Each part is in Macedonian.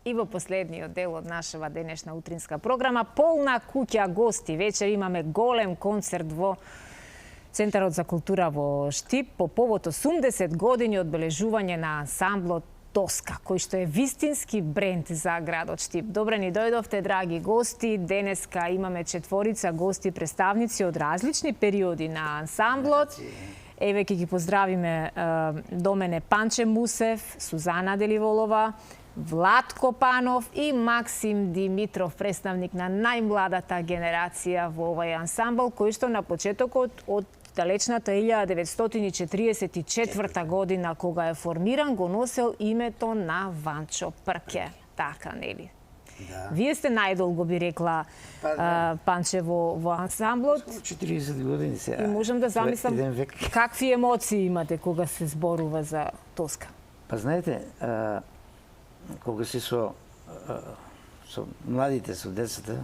И во последниот дел од нашава денешна утринска програма, полна куќа гости. Вечер имаме голем концерт во Центарот за култура во Штип по повод 80 години одбележување на ансамблот Тоска, кој што е вистински бренд за градот Штип. Добре ни дојдовте, драги гости. Денеска имаме четворица гости, представници од различни периоди на ансамблот. Еве ќе ги поздравиме до мене Панче Мусев, Сузана Деливолова, Владко Панов и Максим Димитров, представник на најмладата генерација во овој ансамбл, кој што на почетокот од далечната 1944 година, кога е формиран, го носел името на Ванчо Прке. Така, нели? Да. Вие сте најдолго, би рекла, Панче, во ансамблот. 40 години сега. И можам да замислам какви емоции имате кога се зборува за Тоска. Па знаете, кога си со младите, со децата,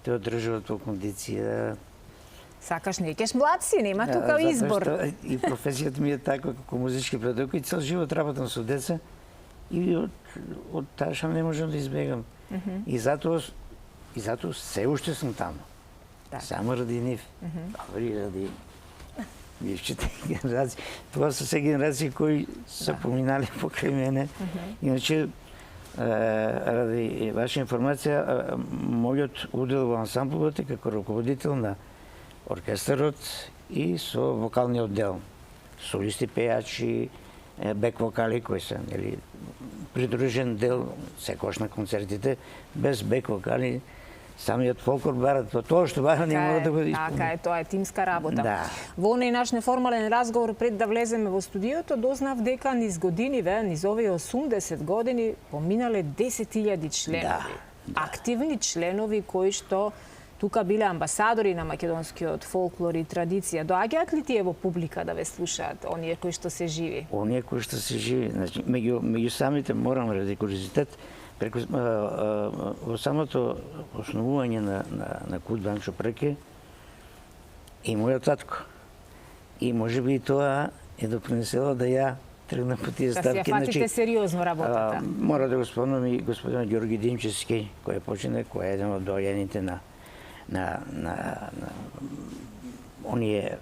те одржуваат во кондиција. Сакаш некеш млад си, нема тука избор. И професијата ми е така како музички педагог и цел живот работам со деца и од таа шам не можам да избегам. И затоа се уште сум таму. Само ради нив. Добри ради бившите генерации. Това се се генерации кои се поминали покрај мене. Иначе, ради ваша информација, мојот удел во ансамблот е како раководител на оркестарот и со вокалниот дел. Солисти, пејачи, бек вокали кои се придружен дел секојаш на концертите. Без бек вокали самиот фолклор барат, тоа што бара не мора да го исполни. Така е, тоа е тимска работа. Да. Во оној наш неформален разговор пред да влеземе во студиото, дознав дека низ годиниве, низ овие 80 години, поминале 10.000 членови. Активни членови кои што тука биле амбасадори на македонскиот фолклор и традиција. Доаѓаат ли тие во публика да ве слушаат, оние кои што се живи? Оние кои што се живи, значи меѓу самите морам ради куриозитет, во самото основување на Кут Ванчо Прке и мојот татко. И можеби и тоа е допринесело да ја тргнам по тие ставки. Да си ја фатите сериозно работата. Мора да го спомнам и господин Ѓорги Димчевски, кој е почине, кој е еден од доаѓаните на оние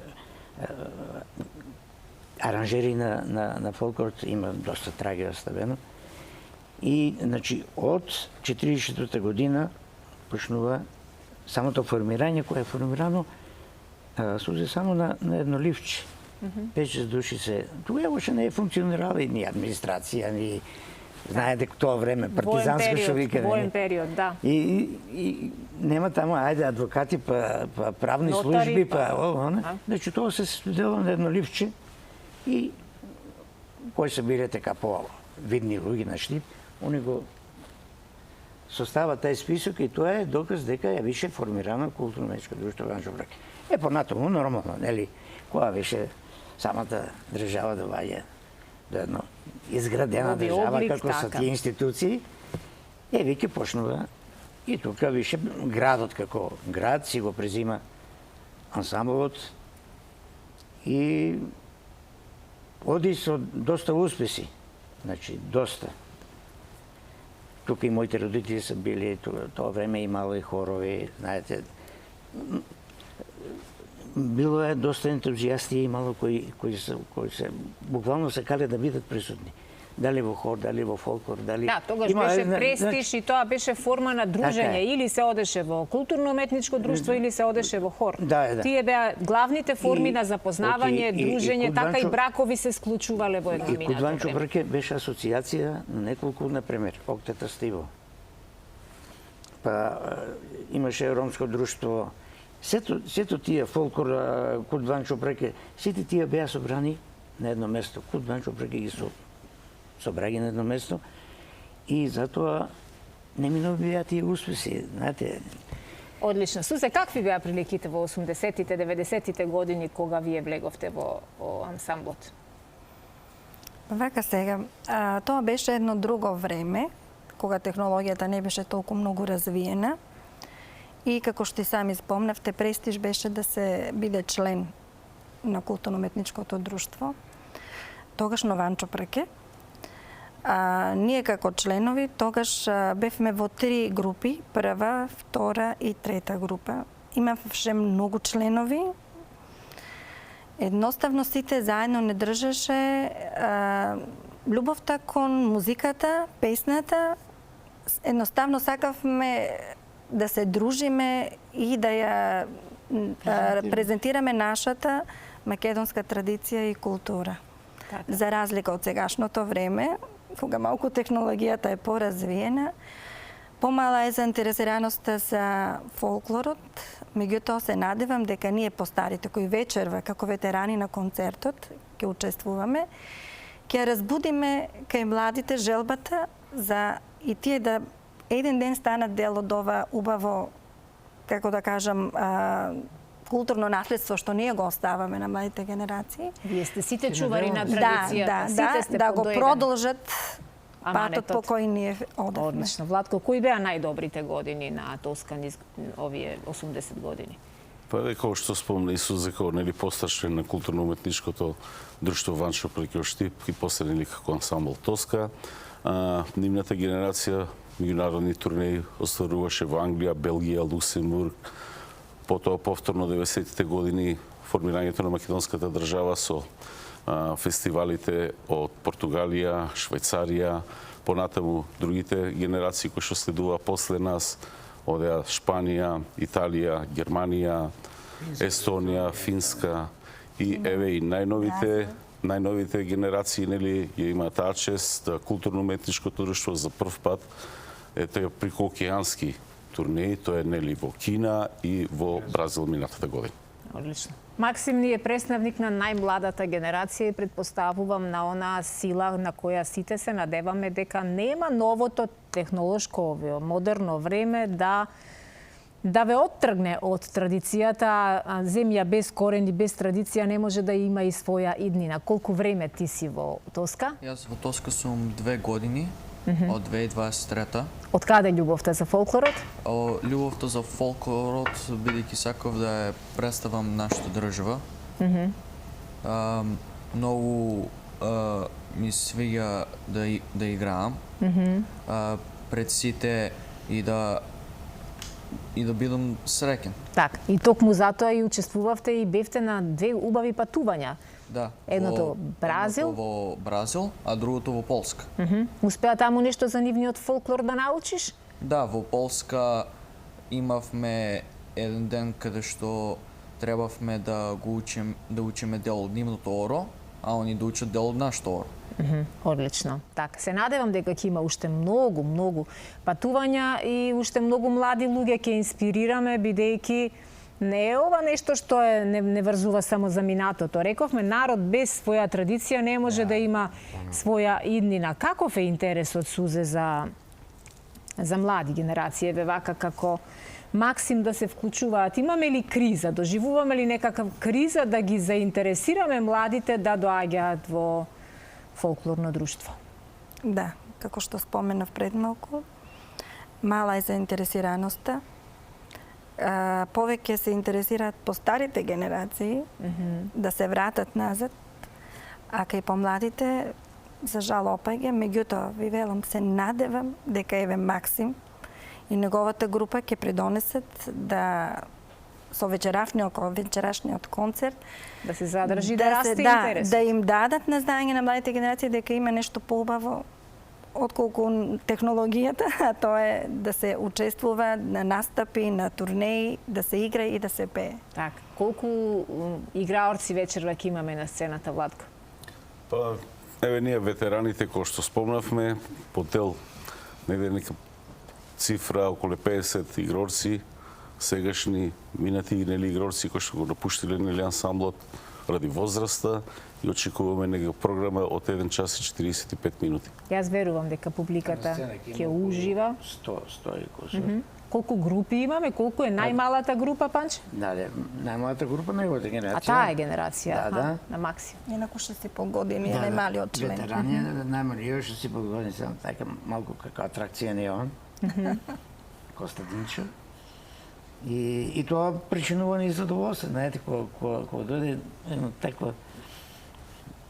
аранжери на фолклорот, има доста траги оставено. И, значи, од 44 година почнува самото формирање, кое е формирано сузе само на едно ливче. 5-6 души се... Тогава още не е функционирала и ни администрација, ни... Знаете тоа време, партизанска што викаме. Воен период, да. И нема таму, ајде, адвокати, па правни служби, па значи, тоа се дела на едно ливче и кои се биле така по-видни луѓе на Штип, они го состават тај список и тоа е доказ дека ја беше формирано културно-уметничко друштво Ванчо Прке. Понатаму, нормално, нели, кога беше самата држава да ваѓа до едно изградена држава како со тие институции, веќе почнува и тука више градот како град си го презима ансамблот и оди со доста успеси, значи доста. Тука и моите родители се били, тоа време имало и хорови, знаете. Било е доста ентузијасти имало кои се буквално сакале да бидат присутни. Дали во хор, дали во фолклор, дали... Да, тогаш беше престиж и тоа беше форма на дружење. Или се одеше во културно-уметничко друштво, или се одеше во хор. Тие беа главните форми на запознавање, дружење, така и бракови се склучувале во едно минато. И Кут Ванчо Прке беше асоциација на неколку, например, Октета Стиво. Па имаше ромско друштво. Сето тие фолклор, Кут Ванчо Прке, сите тие беа собрани на едно место. Кут Ванчо Прке ги собраги на едно место и затоа неминовно беа тие успеси, знаете. Одлично. Сузе, какви беа приликите во 80-тите, 90-тите години кога вие влеговте во ансамблот? Вака сега, тоа беше едно друго време, кога технологијата не беше толку многу развиена и како што и сами спомнавте, престиж беше да се биде член на културно-уметничкото друштво, тогашно Ванчо Прке. ние како членови тогаш бевме во 3 групи, прва, втора и трета група. Имавше многу членови. Едноставно сите заедно не држеше љубовта кон музиката, песната. Едноставно сакавме да се дружиме и да ја презентираме нашата македонска традиција и култура. За разлика од сегашното време, кога малку технологијата е поразвиена, помала е заинтересираноста за фолклорот, меѓутоа се надевам дека ние постарите кои вечерва како ветерани на концертот ќе учествуваме, ќе разбудиме кај младите желбата за и тие да еден ден станат дел од ова убаво, како да кажам, културно наследство што ние го оставаме на младите генерации. Вие сте сите чувари на традицијата, да го продолжат патот по кој ние одевме. Одлично. Владко, кои беа најдобрите години на Тоскан овие 80 години? Па како што спомна Исус, како нели постарчлен на културно-уметничкото друштво Ванчо Прекио Штип и после нели како ансамбл Тоска. Нивната генерација меѓународни турнеи остваруваше во Англија, Белгија, Луксембург. Потоа повторно 90-тите години формирањето на македонската држава со фестивалите од Португалија, Швајцарија, понатаму другите генерации кои што следува после нас, одеа Шпанија, Италија, Германија, Естонија, Финска и еве и најновите генерации нели ја имаат таа чест културно-уметничкото друштво за прв пат ете прекоокеански турнеи, тоа е нели во Кина и во Бразил минатата година. Одлично. Максим ни е представник на најмладата генерација и предпоставувам на онаа сила на која сите се надеваме дека нема новото технолошко модерно време да ве оттргне од традицијата. Земја без корени, без традиција не може да има и своја иднина. Колку време ти си во Тоска? Јас во Тоска сум 2 години, од 2023-та. Од каде љубовта за фолклорот? Љубовта за фолклорот, бидејќи сакав да ја представам нашата држава. Многу ми свиѓа да играам пред сите и да бидам среќен. Так, и токму затоа и учествувавте и бевте на 2 убави патувања. Да. Едното Бразил, во Бразил, а другото во Полска. Успеа таму нешто за нивниот фолклор да научиш? Да, во Полска имавме еден ден каде што требавме да учиме дел од нивното оро, а они да учат дел од нашето оро. Одлично. Така, се надевам дека ќе има уште многу патувања и уште многу млади луѓе ќе инспирираме, бидејќи не е ова нешто што не врзува само за минатото. Рековме, народ без своја традиција не може да има своја иднина. Каков е интересот, Сузе, за млади генерации? Еве вака како Максим да се вклучуваат. Имаме ли криза? Доживуваме ли некаква криза да ги заинтересираме младите да доаѓаат во фолклорно друштво? Да, како што споменав пред малку, мала е заинтересираноста. Повеќе се интересираат по старите генерации да се вратат назад, а кај помладите за жал опаѓа. Меѓутоа, ви велам, се надевам дека еве Максим и неговата група ќе придонесат да со вечерашниот концерт да се задржи, да расте интерес. Да им дадат на знаење на младите генерации дека има нешто поубаво отколку технологијата, а тоа е да се учествува на настапи, на турнеи, да се игра и да се пее. Так, колку играорци вечерва ќе имаме на сцената, Владко? Па, еве ние ветераните, кои што спомнавме, по дел нека цифра околу 50 игрорци, сегашни минати нели игрорци кои што го напуштиле нели ансамблот ради возраста и очекуваме нега програма од 1 час и 45 минути. Јас верувам дека публиката ќе ужива. 100 и кусор. Колку групи имаме? Колку е најмалата група, Панче? Да, најмалата група неговата генерација. А таа е генерација, да. На Максим. Инаку 6,5 години е најмалиот член. Ветерани, најмалиот 6,5 години, само така малку како атракција не он. Костадинчо. И тоа причинува ни задоволство, знаете, кога дојде едно таква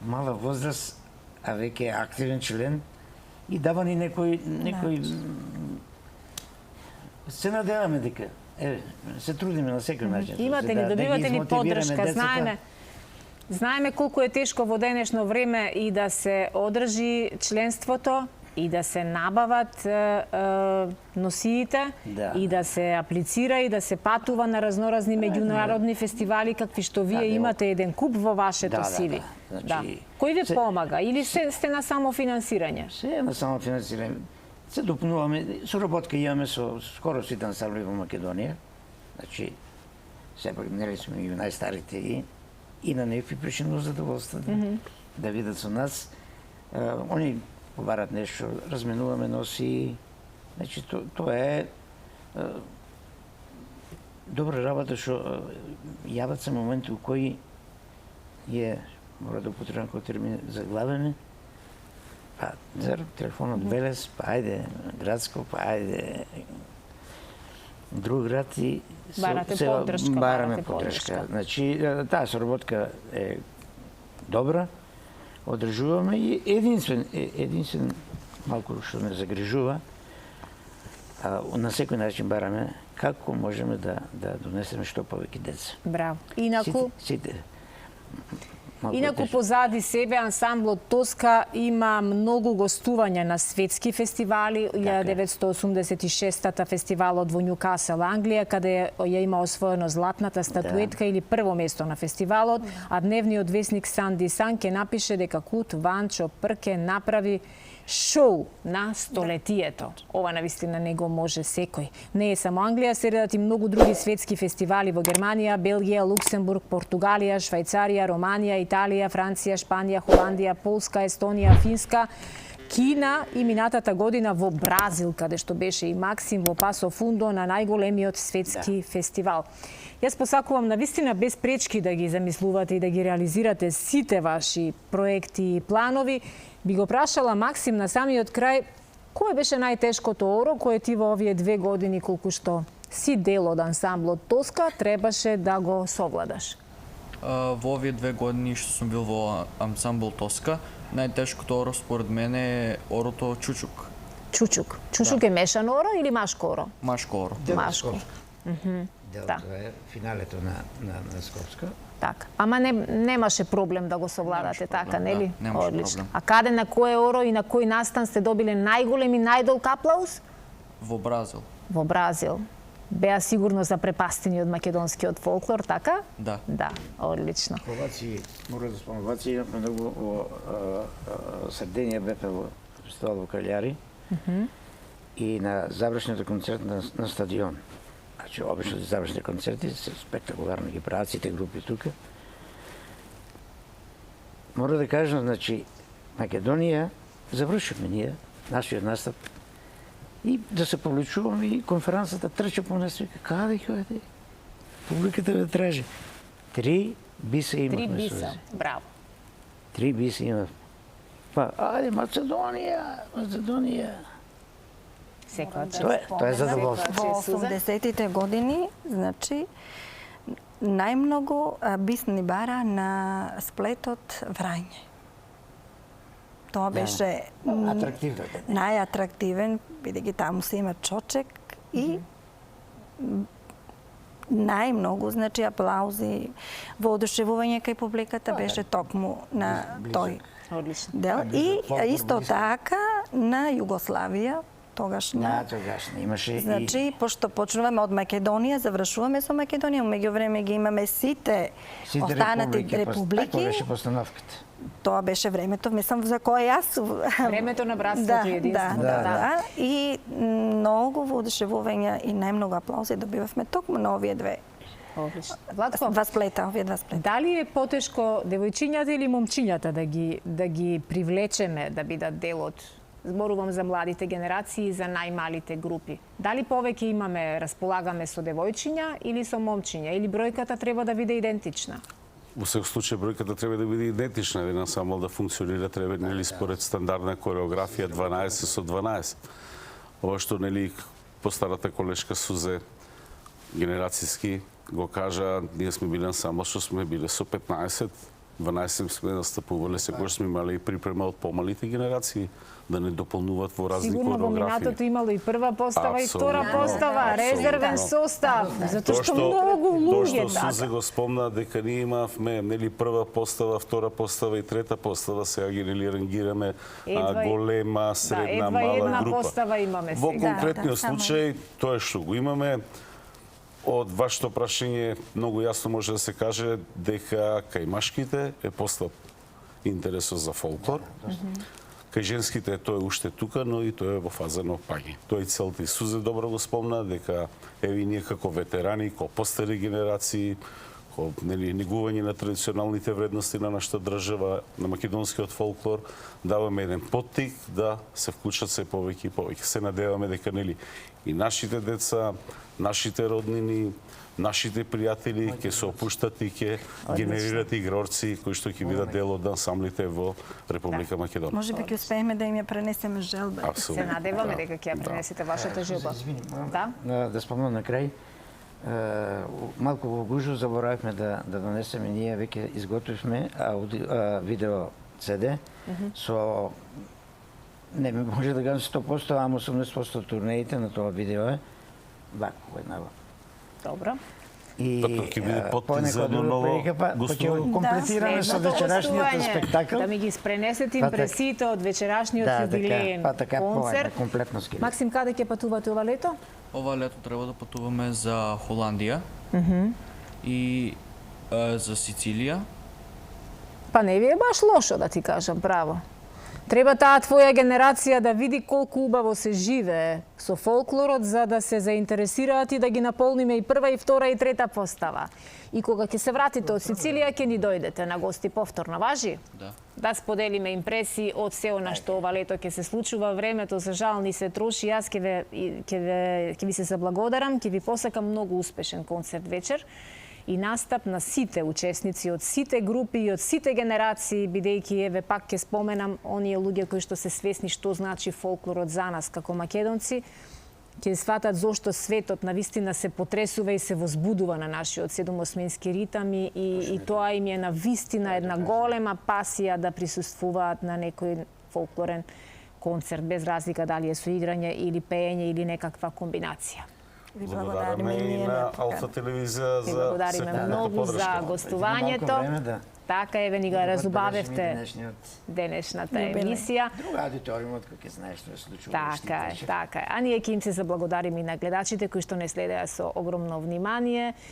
мала возраст, а веќе активен член, и дава ни некој се надеваме дека се трудиме на секој начин. Имате ли, добивате ли поддршка? Знаеме колку е тешко во денешно време и да се одржи членството, и да се набават носиите, и да се аплицира, и да се патува на разноразни меѓународни фестивали, какви што вие имате еден куп во вашето CV. Кој ви помага? Или сте на самофинансирање? Се на самофинансирање. Се допнуваме, соработка имаме со скоро сите ансамбли во Македонија. Значи, сепак нели сме и најстарите и на некои причини задоволство да видат со нас. Они побарат нешто, разменуваме носи. Значи, тоа е добра работа што јават се моменти у кои мора да употребам кој термин заглавени, па телефонот Велес, па ајде Градско, па ајде друг град и бараме поддршка. Значи, таа соработка е добра, одржуваме и единствен малку што ме загрижува, на секој начин бараме како можеме да донесеме што повеќе деца. Браво. Инаку позади себе ансамблот Тоска има многу гостувања на светски фестивали. 1986-та фестивалот во Њукасел, Англија, каде ја има освоено златната статуетка или прво место на фестивалот, а дневниот весник Санди Сан ке напише дека Кут Ванчо Прке направи шоу на столетието. Ова навистина не го може секој. Не е само Англија, се редат и многу други светски фестивали во Германија, Белгија, Луксембург, Португалија, Швајцарија, Романија, Италија, Франција, Шпанија, Холандија, Полска, Естонија, Финска, Кина и минатата година во Бразил, каде што беше и Максим во Пасо Фундо на најголемиот светски фестивал. Јас посакувам навистина без пречки да ги замислувате и да ги реализирате сите ваши проекти и планови. Би го прашала Максим на самиот крај, кој беше најтешкото оро кое ти во овие 2 години колку што си дел од ансамблот Тоска требаше да го совладаш? Во овие 2 години што сум бил во ансамбл Тоска, најтешкото оро според мене е орото Чучук. Чучук. Чучук е мешано оро или машко оро? Машко оро. Машко. Тоа е финалето на Скопска. Така. Ама немаше проблем да го совладате, така, нели? Немаше Одлично. проблем. А каде, на кое оро и на кој настан сте добиле најголем и најдолг аплауз? Во Бразил. Во Бразил. Беа сигурно запрепастени од македонскиот фолклор, така? Да. Да, одлично. Оваци, мора да спомнам, оваци имавме многу во Сардинија, бепе во фестивал во Калјари и на завршниот концерт на стадион. Значи, обично завршните концерти се спектакуларно ги прават сите групи тука. Мора да кажам, значи, Македонија завршивме ние нашиот настап и да се повлечуваме и конференцата трча по нас вика, каде ќе оде? Публиката ве тражи. 3 биса имавме. 3 биса, браво. 3 биса имавме. Па, ајде, Македонија. Тоа е задоволство. Во 80-тите години, значи, најмногу бис ни бара на сплетот Врање. Тоа беше најатрактивен, бидејќи таму се има чочек и најмногу, значи, аплаузи, воодушевување кај публиката беше токму на тој дел. И исто така на Југославија, тогашна имаше. Значи, пошто почнуваме од Македонија, завршуваме со Македонија, меѓувреме ги имаме сите останати републики. Тоа беше постановката. Тоа беше времето, мислам, за кое јас... Времето на братството и единството. Да. И многу воодушевување и најмногу аплаузи добивавме токму на овие две. Владко, овие два сплета. Дали е потешко девојчињата или момчињата да ги привлечеме да бидат дел од, зборувам за младите генерации и за најмалите групи? Дали повеќе располагаме со девојчиња или со момчиња? Или бројката треба да биде идентична? Во секој случај бројката треба да биде идентична, еден ансамбл да функционира треба нели според стандардна кореографија 12 со 12. Ова што нели постарата колешка Сузе генерацијски го кажа, ние сме били ансамбл што сме биле со 15 12 сме настапувале, секогаш сме имале и припрема од помалите генерации да не дополнуваат во разни Сигурно во коreografии. минатото имало и прва постава и втора Апсолутно. постава, резервен состав, затоа што многу Тоа луѓе што Сузе така. го спомна дека ние имавме нели прва постава, втора постава и трета постава, сега ги нели рангираме Едва и- голема, средна, едва мала една група. постава имаме Во сега. конкретниот само случај тоа што го имаме од вашето прашање многу јасно може да се каже дека кај машките е постап интересот за фолклор. Кај женските тоа е уште тука, но и тоа е во фаза на опаѓање. Тоа и целта и Сузе добро го спомна дека еви ние како ветерани, како постари генерации, како нели негување на традиционалните вредности на нашата држава, на македонскиот фолклор, даваме еден поттик да се вклучат се повеќе и повеќе. Се надеваме дека нели и нашите деца, нашите роднини, нашите пријатели ќе се опуштат и ќе генерират игрорци кои што ќе бидат дел од ансамблите во Република Македонија. Може би ќе успееме да им ја пренесеме желба. Се Апсолутно. надеваме дека ќе ја пренесете вашата желба. Извини, Да? да спомнам на крај. Малку во гужу заборавивме да донесеме, ние веќе изготвивме видео CD со не може да кажам 100%, ама 80% турнеите на тоа видео е вако една. Добро. И Па тоа ќе биде поттик понекогаш за едно ново ќе го гостување. комплетираме со Следното вечерашниот гостување, спектакл. Да ми ги спренесете Па импресиите од вечерашниот Да, јубилеен па така концерт. комплетно ски. Максим, каде ќе патувате ова лето? Ова лето треба да патуваме за Холандија и за Сицилија. Па не ви е баш лошо, да ти кажам право. Треба таа твоја генерација да види колку убаво се живее со фолклорот за да се заинтересираат и да ги наполниме и прва, и втора, и трета постава. И кога ќе се вратите од Сицилија, ќе ни дојдете на гости повторно, важи? Да. Да споделиме импресии од се она што ова лето ќе се случува. Времето за жал ни се троши. Јас ќе ви се заблагодарам, ќе ви посакам многу успешен концерт вечер и настап на сите учесници од сите групи и од сите генерации, бидејќи еве пак ќе споменам оние луѓе кои што се свесни што значи фолклорот за нас како македонци, ќе сватат зошто светот навистина се потресува и се возбудува на нашиот седумосменски ритам и тоа им е навистина една голема пасија да присуствуваат на некој фолклорен концерт, без разлика дали е со играње или пеење или некаква комбинација. Ви Благодараме и ние на така. Алфа телевизија Ви за благодариме секојната многу за подршка. гостувањето. Така еве ни го разубавевте денешната Јубилеј. емисија. Друг аудиториумот кој ќе знаеш што се случува. Така е, така е. А ние ќе им се заблагодариме и на гледачите кои што не следеа со огромно внимание.